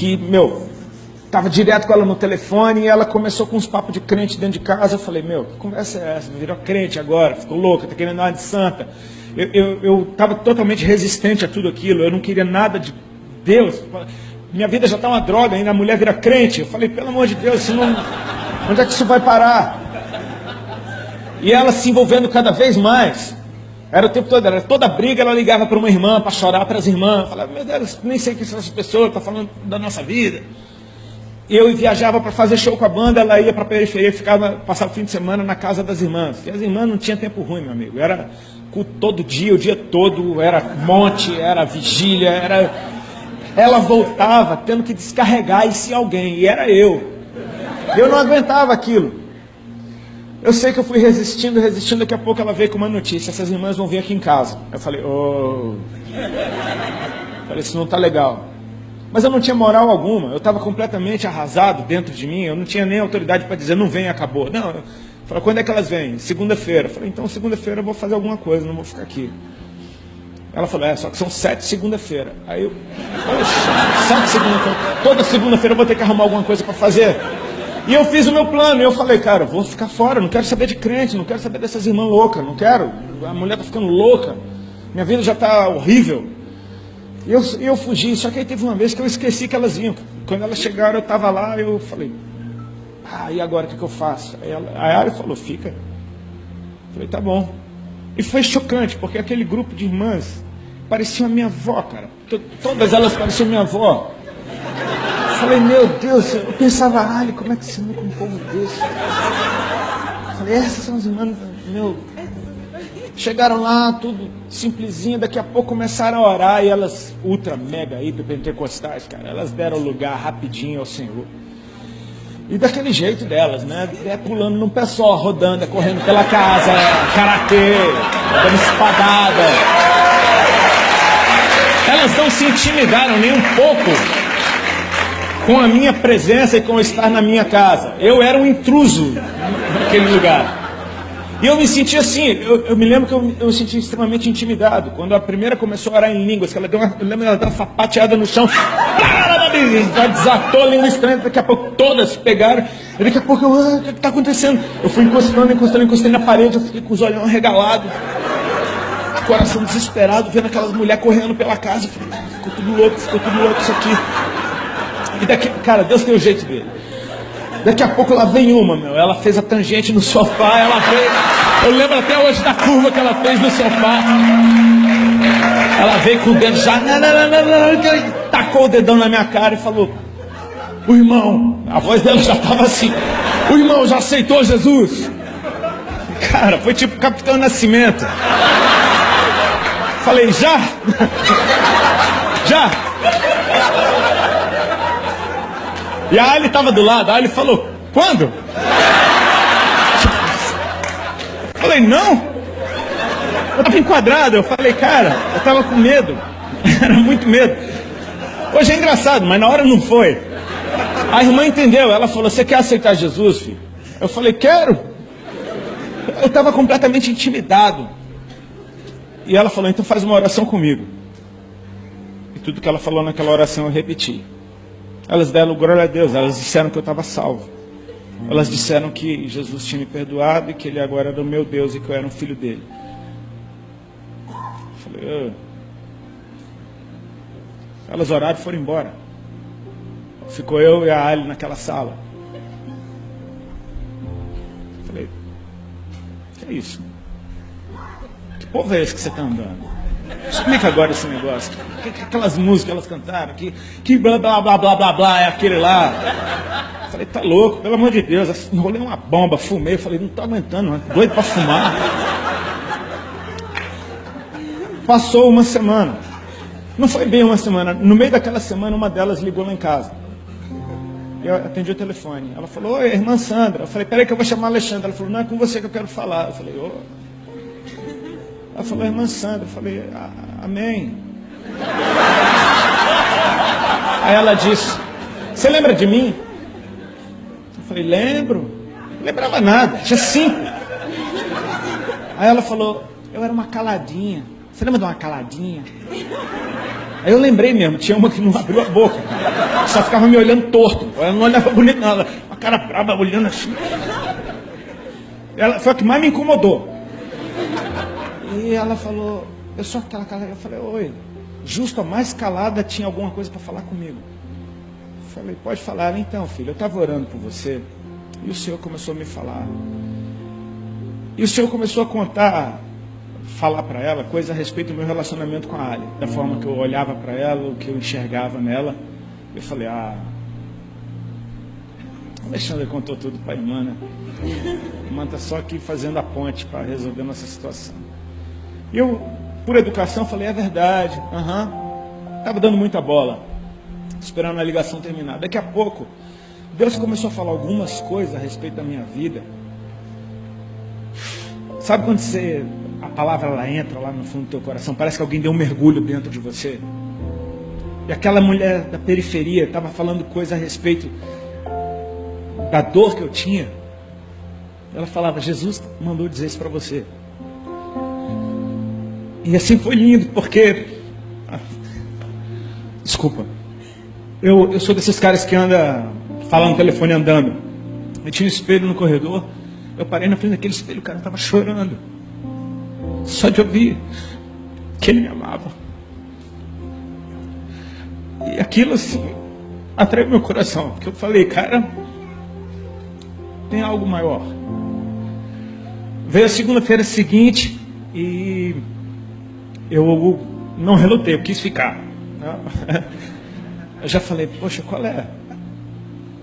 que, tava direto com ela no telefone e ela começou com uns papos de crente dentro de casa. Eu falei, que conversa é essa? Virou crente agora, ficou louca, tá querendo nada de santa. Eu estava totalmente resistente a tudo aquilo, eu não queria nada de Deus. Minha vida já está uma droga, ainda a mulher vira crente. Eu falei, pelo amor de Deus, onde é que isso vai parar? E ela se envolvendo cada vez mais. Era o tempo todo, era toda briga, ela ligava para uma irmã, para chorar para as irmãs. Eu falava, meu Deus, nem sei quem são essas pessoas, está falando da nossa vida. Eu viajava para fazer show com a banda, ela ia para a periferia, passava o fim de semana na casa das irmãs. E as irmãs não tinham tempo ruim, meu amigo. Era culto todo dia, o dia todo, era monte, era vigília, Ela voltava tendo que descarregar esse alguém, e era eu. Eu não aguentava aquilo. Eu sei que eu fui resistindo, daqui a pouco ela veio com uma notícia, essas irmãs vão vir aqui em casa. Eu falei, isso não está legal. Mas eu não tinha moral alguma, eu estava completamente arrasado dentro de mim, eu não tinha nem autoridade para dizer, não vem, acabou. Não, eu falei, quando é que elas vêm? Segunda-feira. Eu falei, então segunda-feira eu vou fazer alguma coisa, não vou ficar aqui. Ela falou, só que são 7 segunda-feira. Aí eu, 7 segunda-feira, toda segunda-feira eu vou ter que arrumar alguma coisa para fazer. E eu fiz o meu plano, e eu falei, cara, eu vou ficar fora, não quero saber de crente, não quero saber dessas irmãs loucas, não quero, a mulher está ficando louca, minha vida já está horrível. E eu fugi, só que aí teve uma vez que eu esqueci que elas vinham. Quando elas chegaram, eu estava lá, eu falei, e agora o que eu faço? Aí a Ari falou, fica. Eu falei, tá bom. E foi chocante, porque aquele grupo de irmãs parecia a minha avó, cara. Todas elas pareciam minha avó. Eu falei, meu Deus, eu pensava, como é que se anda com um povo desse? Eu falei, essas são as irmãs, Chegaram lá, tudo simplesinho, daqui a pouco começaram a orar, e elas, ultra, mega, hiper pentecostais, cara, elas deram lugar rapidinho ao Senhor. E daquele jeito delas, né? Pulando num pé só, rodando, correndo pela casa, karatê, dando espadada. Elas não se intimidaram nem um pouco com a minha presença e com estar na minha casa. Eu era um intruso naquele lugar. E eu me senti assim, eu me lembro que eu me senti extremamente intimidado. Quando a primeira começou a orar em línguas, que ela deu uma sapateada no chão, já desatou a língua estranha, daqui a pouco todas pegaram, e daqui a pouco o que está acontecendo? Eu fui encostei na parede, eu fiquei com os olhos arregalados, coração desesperado, vendo aquelas mulheres correndo pela casa, ficou tudo louco isso aqui. E daqui, cara, Deus tem o jeito dele. Daqui a pouco lá vem uma, ela fez a tangente no sofá, eu lembro até hoje da curva que ela fez no sofá. Ela veio com o dedo já, tacou o dedão na minha cara e falou, o irmão, a voz dela já estava assim, o irmão já aceitou Jesus? Cara, foi tipo Capitão Nascimento. Falei, já? Já? E a Ali estava do lado, a Ali falou, quando? Eu falei, não. Eu estava enquadrado, eu falei, cara, eu estava com medo, era muito medo. Hoje é engraçado, mas na hora não foi. A irmã entendeu, ela falou, você quer aceitar Jesus, filho? Eu falei, quero. Eu estava completamente intimidado. E ela falou, então faz uma oração comigo. E tudo que ela falou naquela oração eu repeti. Elas deram glória a Deus, elas disseram que eu estava salvo. Elas disseram que Jesus tinha me perdoado e que Ele agora era o meu Deus e que eu era um filho dele. Eu falei, Elas oraram e foram embora. Ficou eu e a Ali naquela sala. Eu falei, que é isso? Que povo é esse que você está andando? Explica agora esse negócio. Aquelas músicas que elas cantaram, que blá blá blá blá blá blá, é aquele lá. Eu falei, tá louco, pelo amor de Deus. Enrolei uma bomba, fumei. Eu falei, não tô aguentando, não. Doido para fumar. Passou uma semana. Não foi bem uma semana. No meio daquela semana, uma delas ligou lá em casa. Eu atendi o telefone. Ela falou, oi, irmã Sandra. Eu falei, peraí que eu vou chamar a Alexandra. Ela falou, não é com você que eu quero falar. Eu falei, Ela falou, irmã Sandra. Eu falei, amém. Aí ela disse, você lembra de mim? Eu falei, lembro. Não lembrava nada, tinha 5. Aí ela falou, eu era uma caladinha. Você lembra de uma caladinha? Aí eu lembrei mesmo, tinha uma que não abriu a boca, só ficava me olhando torto. Ela não olhava bonito, não, ela, uma cara brava, olhando assim. Ela foi a que mais me incomodou. E ela falou, eu sou aquela cara, eu falei, oi, justo a mais calada tinha alguma coisa para falar comigo. Eu falei, pode falar. Então, filho, eu estava orando por você, e o Senhor começou a me falar. E o Senhor começou a falar para ela coisas a respeito do meu relacionamento com a Ali, da forma que eu olhava para ela, o que eu enxergava nela. Eu falei, Alexandre contou tudo para a irmã, né? A irmã está só aqui fazendo a ponte para resolver nossa situação. E eu, por educação, falei, é verdade, estava dando muita bola, esperando a ligação terminar. Daqui a pouco, Deus começou a falar algumas coisas a respeito da minha vida. Sabe quando a palavra ela entra lá no fundo do teu coração, parece que alguém deu um mergulho dentro de você? E aquela mulher da periferia estava falando coisa a respeito da dor que eu tinha. Ela falava, Jesus mandou dizer isso para você. E assim foi lindo, porque... Desculpa. Eu sou desses caras que anda falando no telefone andando. Eu tinha um espelho no corredor. Eu parei na frente daquele espelho, o cara estava chorando. Só de ouvir que ele me amava. E aquilo assim atraiu meu coração. Porque eu falei, cara, tem algo maior. Veio a segunda-feira seguinte e eu não relutei, eu quis ficar. Eu já falei, poxa, qual é?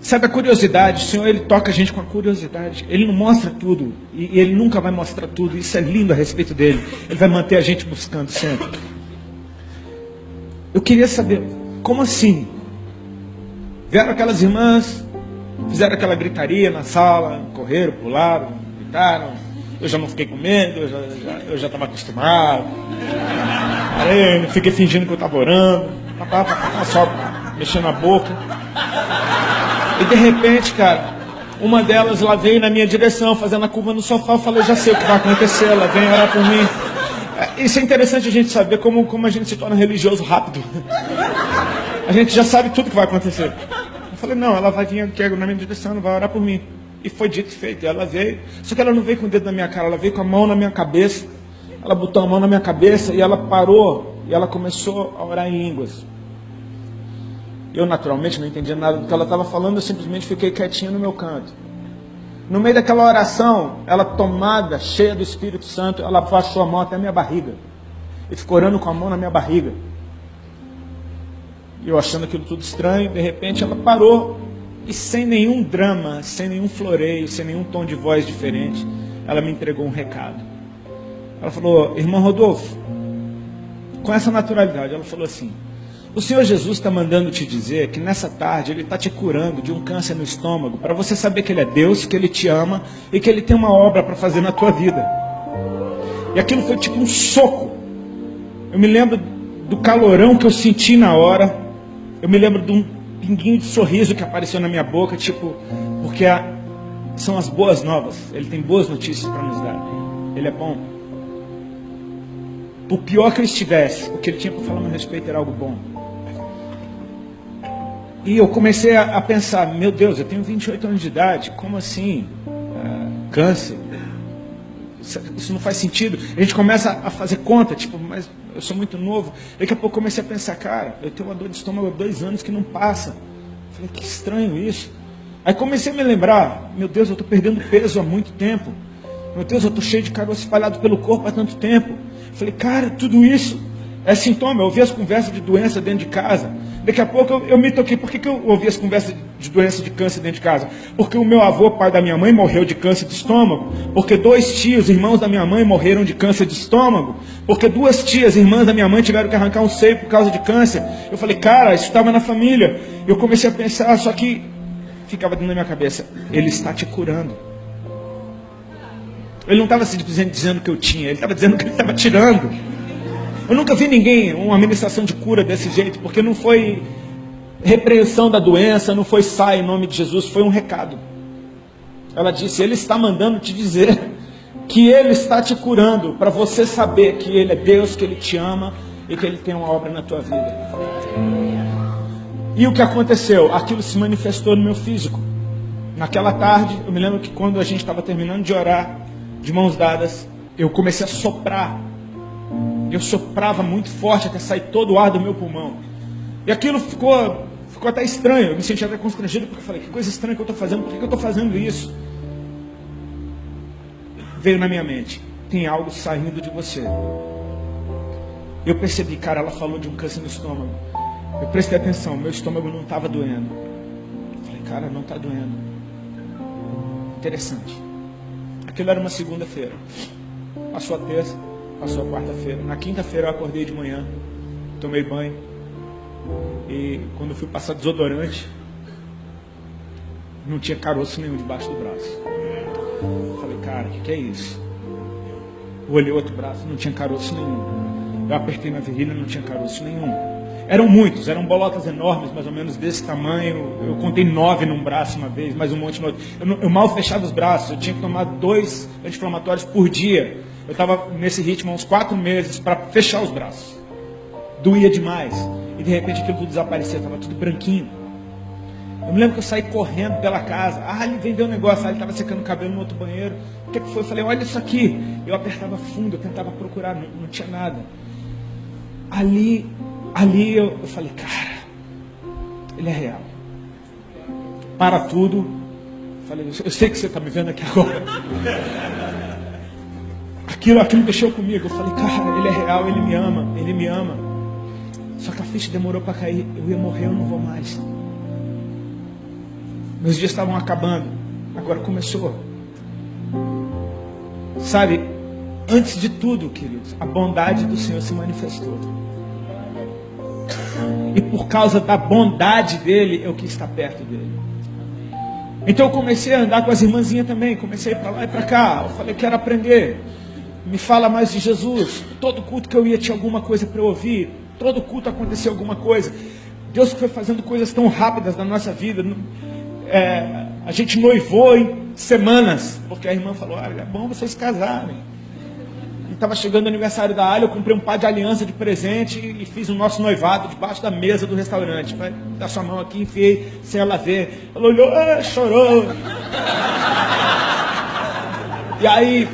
Sabe a curiosidade? O Senhor, Ele toca a gente com a curiosidade. Ele não mostra tudo. E Ele nunca vai mostrar tudo. Isso é lindo a respeito dEle. Ele vai manter a gente buscando sempre. Eu queria saber, como assim? Vieram aquelas irmãs, fizeram aquela gritaria na sala, correram, pularam, gritaram. Eu já não fiquei com medo, eu já estava acostumado. Parei, fiquei fingindo que eu estava orando. Só mexendo a boca. E de repente, cara, uma delas lá veio na minha direção, fazendo a curva no sofá. Eu falei, já sei o que vai acontecer, ela vem orar por mim. Isso é interessante a gente saber como a gente se torna religioso rápido. A gente já sabe tudo que vai acontecer. Eu falei, não, ela vai vir aqui na minha direção, ela vai orar por mim. E foi dito e feito, e ela veio. Só que ela não veio com o dedo na minha cara, ela veio com a mão na minha cabeça. Ela botou a mão na minha cabeça e ela parou. E ela começou a orar em línguas. Eu, naturalmente, não entendia nada do que ela estava falando, eu simplesmente fiquei quietinho no meu canto. No meio daquela oração, ela tomada, cheia do Espírito Santo, ela baixou a mão até a minha barriga. E ficou orando com a mão na minha barriga. E eu achando aquilo tudo estranho, de repente ela parou. E sem nenhum drama, sem nenhum floreio, sem nenhum tom de voz diferente, ela me entregou um recado. Ela falou, irmão Rodolfo, com essa naturalidade, ela falou assim, o Senhor Jesus está mandando te dizer que nessa tarde Ele está te curando de um câncer no estômago, para você saber que Ele é Deus, que Ele te ama e que Ele tem uma obra para fazer na tua vida. E aquilo foi tipo um soco. Eu me lembro do calorão que eu senti na hora. Eu me lembro de um pinguinho de sorriso que apareceu na minha boca, tipo, porque são as boas novas. Ele tem boas notícias para nos dar. Ele é bom. Por pior que ele estivesse, o que ele tinha para falar a meu respeito era algo bom. E eu comecei a pensar, meu Deus, eu tenho 28 anos de idade, como assim? Câncer? Isso não faz sentido. A gente começa a fazer conta, tipo, mas eu sou muito novo. Daqui a pouco eu comecei a pensar, cara, eu tenho uma dor de estômago há 2 anos que não passa. Falei, que estranho isso. Aí comecei a me lembrar, meu Deus, eu estou perdendo peso há muito tempo. Meu Deus, eu estou cheio de caroço espalhado pelo corpo há tanto tempo. Falei, cara, tudo isso é sintoma. Eu ouvi as conversas de doença dentro de casa. Daqui a pouco eu me toquei. Por que eu ouvi as conversas de doença de câncer dentro de casa? Porque o meu avô, pai da minha mãe, morreu de câncer de estômago. Porque 2 tios, irmãos da minha mãe, morreram de câncer de estômago. Porque 2 tias, irmãs da minha mãe, tiveram que arrancar um seio por causa de câncer. Eu falei, cara, isso estava na família. Eu comecei a pensar, só que ficava dentro da minha cabeça, Ele está te curando. Ele não estava simplesmente dizendo que eu tinha, Ele estava dizendo que Ele estava tirando. Eu nunca vi ninguém, uma administração de cura desse jeito, porque não foi repreensão da doença, não foi sai em nome de Jesus, foi um recado. Ela disse, Ele está mandando te dizer que Ele está te curando, para você saber que Ele é Deus, que Ele te ama e que Ele tem uma obra na tua vida. E o que aconteceu? Aquilo se manifestou no meu físico. Naquela tarde, eu me lembro que quando a gente estava terminando de orar, de mãos dadas, eu comecei a soprar. Eu soprava muito forte até sair todo o ar do meu pulmão. E aquilo ficou até estranho. Eu me senti até constrangido, porque eu falei, que coisa estranha que eu estou fazendo, por que eu estou fazendo isso? Veio na minha mente, tem algo saindo de você. Eu percebi, cara, ela falou de um câncer no estômago. Eu prestei atenção, meu estômago não estava doendo. Eu falei, cara, não está doendo. Interessante. Aquilo era uma segunda-feira. Passou a terça, passou a quarta-feira. Na quinta-feira eu acordei de manhã, tomei banho. E quando eu fui passar desodorante, não tinha caroço nenhum debaixo do braço. Eu falei, cara, o que é isso? Eu olhei o outro braço, não tinha caroço nenhum. Eu apertei na virilha, não tinha caroço nenhum. Eram muitos, eram bolotas enormes, mais ou menos desse tamanho. Eu contei 9 num braço uma vez, mais um monte no outro. Eu mal fechava os braços, eu tinha que tomar 2 anti-inflamatórios por dia. Eu estava nesse ritmo há uns 4 meses para fechar os braços. Doía demais. E de repente aquilo tudo desaparecia, estava tudo branquinho. Eu me lembro que eu saí correndo pela casa. Ele vendeu um negócio, ele estava secando o cabelo no outro banheiro. O que foi? Eu falei, olha isso aqui. Eu apertava fundo, eu tentava procurar, não tinha nada. Ali eu falei, cara, Ele é real. Para tudo. Falei, eu sei que você está me vendo aqui agora. Aquilo mexeu comigo. Eu falei, cara, Ele é real, Ele me ama, Ele me ama. Só que a ficha demorou para cair. Eu ia morrer, eu não vou mais. Meus dias estavam acabando. Agora começou. Sabe, antes de tudo, queridos, a bondade do Senhor se manifestou. E por causa da bondade dEle, eu quis estar perto dEle. Então eu comecei a andar com as irmãzinhas também. Comecei para lá e para cá. Eu falei, quero aprender. Me fala mais de Jesus. Todo culto que eu ia tinha alguma coisa para eu ouvir. Todo culto acontecia alguma coisa. Deus foi fazendo coisas tão rápidas na nossa vida. A gente noivou em semanas, porque a irmã falou, olha, é bom vocês casarem. E estava chegando o aniversário da Alha, eu comprei um par de aliança de presente e fiz o nosso noivado debaixo da mesa do restaurante. Vai dar sua mão aqui, enfiei sem ela ver. Ela olhou, chorou. E aí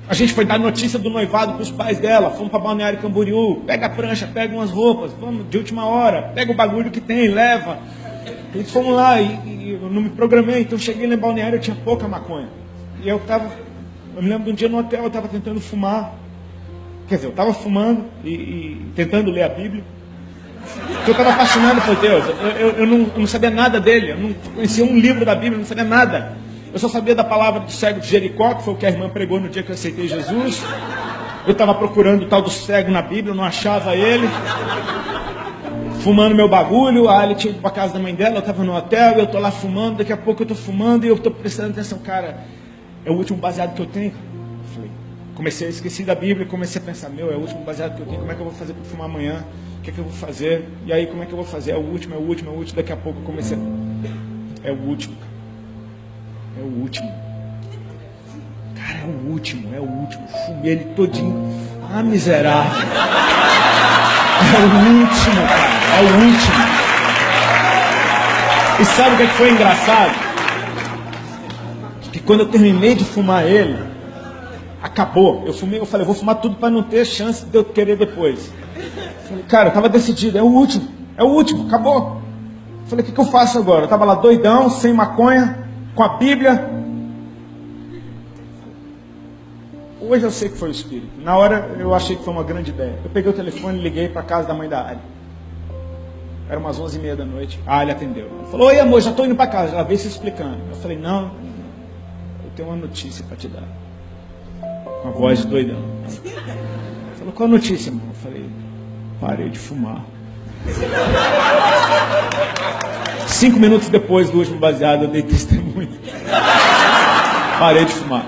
a gente foi dar notícia do noivado para os pais dela. Fomos para Balneário Camboriú. Pega a prancha, pega umas roupas. Vamos de última hora. Pega o bagulho que tem, leva. E fomos lá e eu não me programei. Então cheguei lá em Balneário, eu tinha pouca maconha. E eu me lembro de um dia no hotel, eu estava tentando fumar. Quer dizer, eu estava fumando e tentando ler a Bíblia. Porque eu estava apaixonado por Deus. Eu não sabia nada dele. Eu não conhecia um livro da Bíblia, não sabia nada. Eu só sabia da palavra do cego de Jericó, que foi o que a irmã pregou no dia que eu aceitei Jesus. Eu estava procurando o tal do cego na Bíblia, eu não achava ele. Fumando meu bagulho, a Ali tinha ido para casa da mãe dela, eu estava no hotel, eu estou lá fumando, daqui a pouco eu estou fumando e eu estou prestando atenção, cara, é o último baseado que eu tenho. Comecei a esquecer da Bíblia, comecei a pensar, é o último baseado que eu tenho, como é que eu vou fazer para fumar amanhã? O que é que eu vou fazer? E aí, como é que eu vou fazer? É o último, daqui a pouco eu comecei a... É o último. É o último. Cara, é o último. Fumei ele todinho. Miserável. É o último, cara. É o último. E sabe o que foi engraçado? Que quando eu terminei de fumar ele, acabou. Eu falei, vou fumar tudo para não ter chance de eu querer depois. Falei, cara, eu estava decidido. É o último, acabou. Falei, o que eu faço agora? Eu estava lá doidão, sem maconha, com a Bíblia. Hoje eu sei que foi o Espírito. Na hora eu achei que foi uma grande ideia. Eu peguei o telefone e liguei para a casa da mãe da Ali. Era umas 11h30 da noite. A Ali atendeu. Ela falou, oi amor, já estou indo para casa. Ela veio se explicando. Eu falei, não, eu tenho uma notícia para te dar. Com a voz de doidão. Ela falou, qual a notícia, amor? Eu falei, parei de fumar. 5 minutos depois do último baseado, eu dei testemunho. Parei de fumar.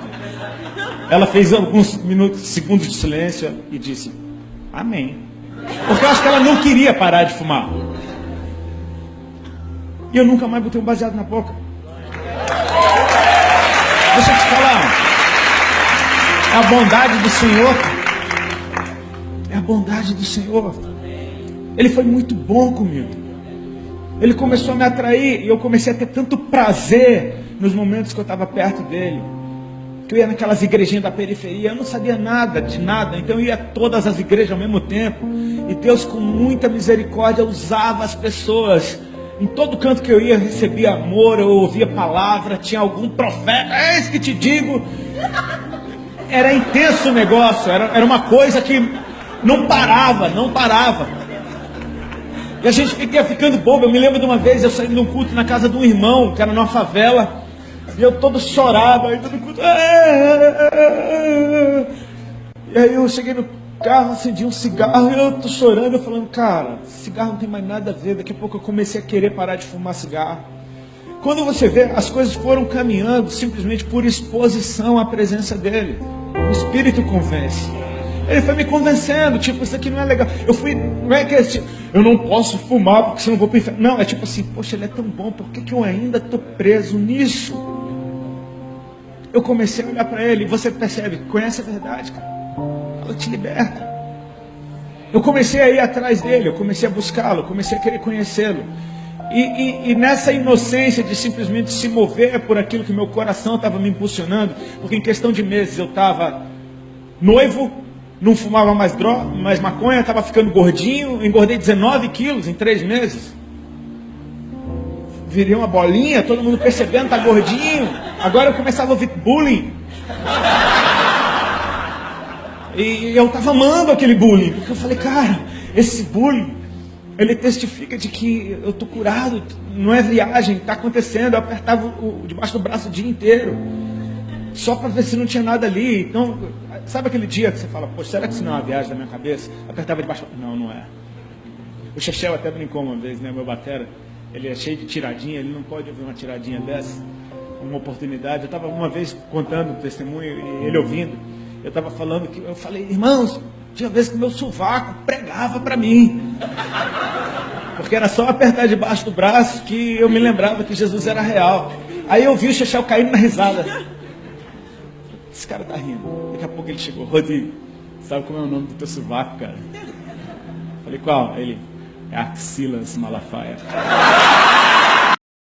Ela fez alguns segundos de silêncio e disse, amém. Porque eu acho que ela não queria parar de fumar. E eu nunca mais botei um baseado na boca. Deixa eu te falar. A bondade do Senhor bondade do Senhor. Ele foi muito bom comigo. Ele começou a me atrair e eu comecei a ter tanto prazer nos momentos que eu estava perto dele. Que eu ia naquelas igrejinhas da periferia, eu não sabia nada de nada, então eu ia a todas as igrejas ao mesmo tempo. E Deus, com muita misericórdia, usava as pessoas. Em todo canto que eu ia, eu recebia amor, eu ouvia palavra, tinha algum profeta, é isso que te digo. Era intenso o negócio, era uma coisa que não parava. E a gente ia ficando bobo. Eu me lembro de uma vez, eu saí de um culto na casa de um irmão, que era numa favela, e eu todo chorava, aí todo culto. E aí eu cheguei no carro, acendi um cigarro, e eu tô chorando, eu falando, cara, cigarro não tem mais nada a ver. Daqui a pouco eu comecei a querer parar de fumar cigarro. Quando você vê, as coisas foram caminhando simplesmente por exposição à presença dele. O Espírito convence. Ele foi me convencendo, tipo, isso aqui não é legal. Não é que é tipo, eu não posso fumar porque senão eu vou pro inferno. Não, é tipo assim, poxa, ele é tão bom, por que eu ainda estou preso nisso? Eu comecei a olhar para ele, e você percebe, conhece a verdade, cara. Ela te liberta. Eu comecei a ir atrás dele, eu comecei a buscá-lo, comecei a querer conhecê-lo. E nessa inocência de simplesmente se mover por aquilo que meu coração estava me impulsionando, porque em questão de meses eu estava noivo, não fumava mais maconha, estava ficando gordinho, engordei 19 quilos em 3 meses. Virei uma bolinha, todo mundo percebendo, tá gordinho. Agora eu começava a ouvir bullying. E eu estava amando aquele bullying, porque eu falei, cara, esse bullying, ele testifica de que eu estou curado, não é viagem, está acontecendo. Eu apertava debaixo do braço o dia inteiro, só para ver se não tinha nada ali. Então, sabe aquele dia que você fala, poxa, será que isso não é uma viagem da minha cabeça? Apertava debaixo, não é. O Chechel até brincou uma vez, né, meu batera, ele é cheio de tiradinha, ele não pode ouvir uma tiradinha dessa, uma oportunidade. Eu estava uma vez contando um testemunho, e ele ouvindo, eu estava falando, eu falei, irmãos, tinha vezes que meu sovaco pregava para mim. Porque era só apertar debaixo do braço que eu me lembrava que Jesus era real. Aí eu vi o Chechel caindo na risada. Esse cara tá rindo. Daqui a pouco ele chegou, Rodrigo, sabe como é o nome do teu sovaco, cara? Falei, qual? Ele, é Axilas Malafaia.